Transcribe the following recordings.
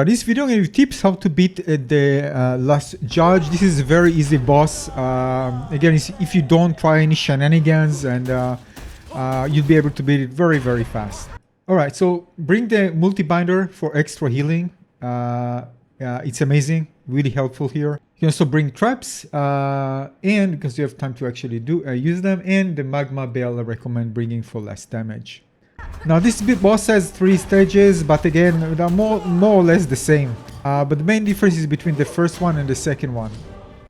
This video I'm gonna give tips how to beat the last judge. This is a very easy boss. Again, if you don't try any shenanigans, and you'll be able to beat it very, very fast. Alright, so bring the multi-binder for extra healing. It's amazing, really helpful here. You can also bring traps, and because you have time to actually use them, and the magma bell I recommend bringing for less damage. Now this boss has 3 stages, but again they're more or less the same. But the main difference is between the first one and the second one.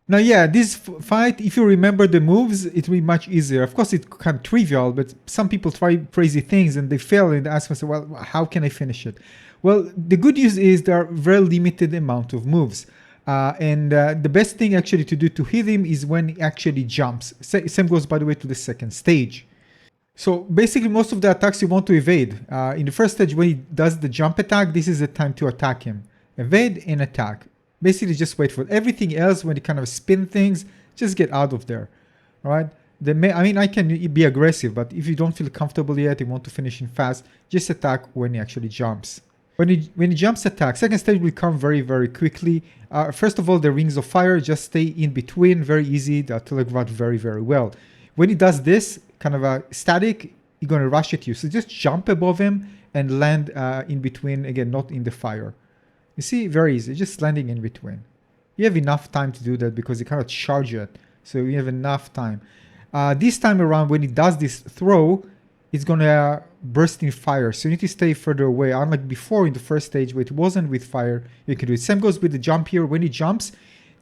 Now yeah, this fight, if you remember the moves, it will be much easier. Of course it's kind of trivial, but some people try crazy things and they fail and they ask themselves, well, how can I finish it? Well, the good news is there are very limited amount of moves. And the best thing actually to do to heal him is when he actually jumps. Same goes, by the way, to the second stage. So basically most of the attacks you want to evade. In the first stage when he does the jump attack, this is the time to attack him. Evade and attack. Basically just wait for it. Everything else, when you kind of spin things, just get out of there. Alright? I mean, I can be aggressive, but if you don't feel comfortable yet, you want to finish him fast, just attack when he actually jumps. When he jumps, attack. Second stage will come very, very quickly. First of all, the rings of fire, just stay in between. Very easy. They'll telegraph very, very well. When he does this, kind of a static, you're going to rush at you. So just jump above him and land in between. Again, not in the fire. You see, very easy. Just landing in between. You have enough time to do that because you cannot charge it. So you have enough time. This time around, when he does this throw, it's going to burst in fire. So you need to stay further away. Unlike before in the first stage where it wasn't with fire, you can do it. Same goes with the jump here. When he jumps,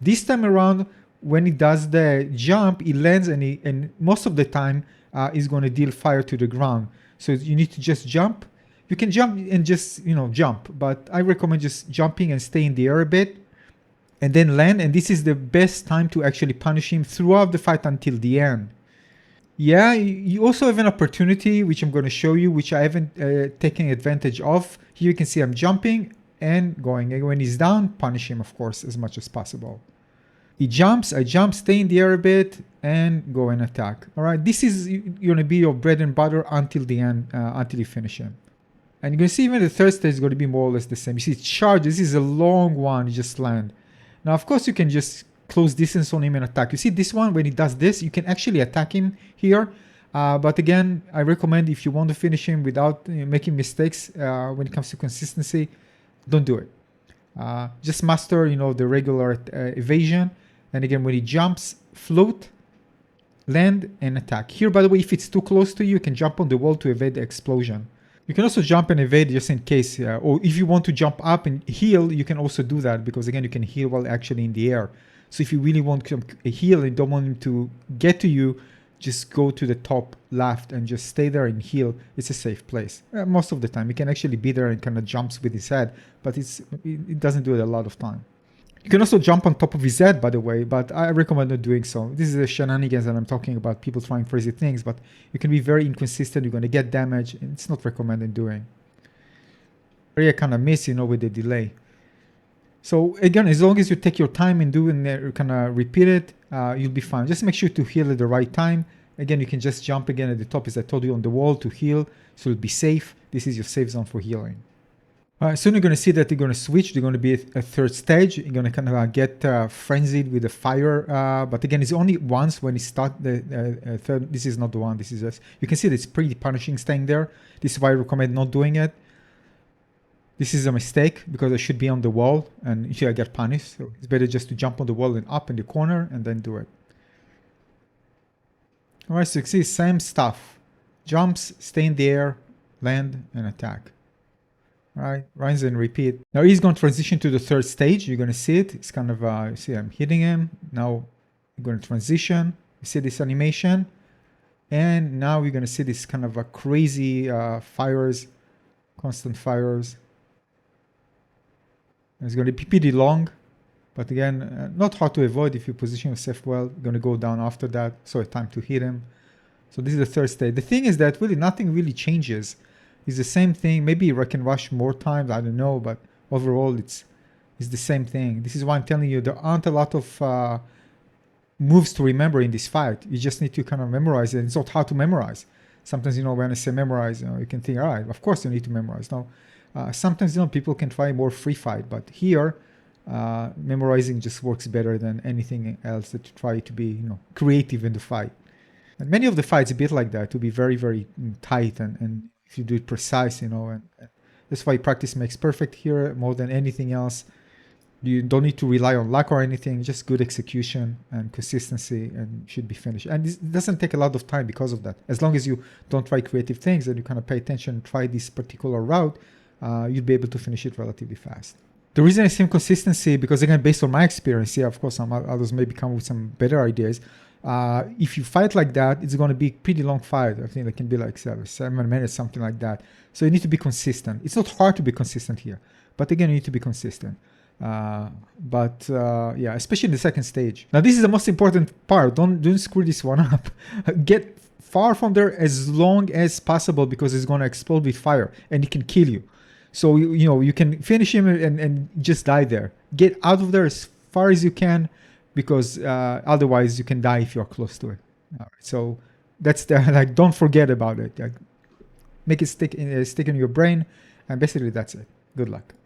this time around, when he does the jump, he lands and most of the time is going to deal fire to the ground. So you need to just jump. You can jump and just, jump. But I recommend just jumping and stay in the air a bit and then land. And this is the best time to actually punish him throughout the fight until the end. Yeah, you also have an opportunity, which I'm going to show you, which I haven't taken advantage of. Here you can see I'm jumping and going. And when he's down, punish him, of course, as much as possible. He jumps, I jump, stay in the air a bit, and go and attack. All right, this is going to be your bread and butter until the end, until you finish him. And you can see even the third stage is going to be more or less the same. You see, charge, this is a long one, you just land. Now, of course, you can just close distance on him and attack. You see this one, when he does this, you can actually attack him here. But again, I recommend if you want to finish him without making mistakes when it comes to consistency, don't do it. Just master, the regular evasion. And again, when he jumps, float, land, and attack. Here, by the way, if it's too close to you, you can jump on the wall to evade the explosion. You can also jump and evade just in case. Or if you want to jump up and heal, you can also do that. Because again, you can heal while actually in the air. So if you really want to heal and don't want him to get to you, just go to the top left and just stay there and heal. It's a safe place. Most of the time. You can actually be there and kind of jumps with his head. But it doesn't do it a lot of time. You can also jump on top of his head, by the way, but I recommend not doing so. This is the shenanigans that I'm talking about, people trying crazy things, but you can be very inconsistent, you're going to get damage, and it's not recommended doing. Area kind of miss, with the delay. So again, as long as you take your time and do and kind of repeat it, you'll be fine. Just make sure to heal at the right time. Again, you can just jump again at the top, as I told you, on the wall to heal, so you'll be safe. This is your safe zone for healing. Soon you're going to see that they're going to switch. They're going to be a third stage. You're going to kind of get frenzied with the fire. But again, it's only once when you start the third. This is not the one. This is just, you can see that it's pretty punishing staying there. This is why I recommend not doing it. This is a mistake because I should be on the wall and usually I get punished. So it's better just to jump on the wall and up in the corner and then do it. All right, so you see same stuff. Jumps, stay in the air, land, and attack. All right, rinse and repeat. Now he's going to transition to the third stage. You're going to see it. It's kind of, you see I'm hitting him. Now I'm going to transition. You see this animation. And now we're going to see this kind of a crazy fires, constant fires. It's going to be pretty long. But again, not hard to avoid if you position yourself well. You're going to go down after that. So it's time to hit him. So this is the third stage. The thing is that really nothing really changes. It's the same thing. Maybe I can rush more times. I don't know. But overall, it's the same thing. This is why I'm telling you there aren't a lot of moves to remember in this fight. You just need to kind of memorize it. It's not hard to memorize. Sometimes, when I say memorize, you can think, all right, of course you need to memorize. No, Sometimes, people can try more free fight, but here, memorizing just works better than anything else that you try to be, creative in the fight. And many of the fights a bit like that, to be very, very tight, and if you do it precise, and that's why practice makes perfect here more than anything else. You don't need to rely on luck or anything, just good execution and consistency, and should be finished. And it doesn't take a lot of time because of that. As long as you don't try creative things and you kind of pay attention, try this particular route, you'll be able to finish it relatively fast. The reason I say consistency, because again, based on my experience, of course, some others maybe come with some better ideas. If you fight like that, it's going to be a pretty long fight. I think it can be like 7 minutes, something like that. So you need to be consistent. It's not hard to be consistent here, but again, you need to be consistent. Especially in the second stage. Now, this is the most important part. Don't screw this one up. Get far from there as long as possible, because it's going to explode with fire and it can kill you. So you can finish him and just die there. Get out of there as far as you can, because otherwise you can die if you're close to it. All right, so that's don't forget about it. Make it stick in your brain, and basically that's it. Good luck.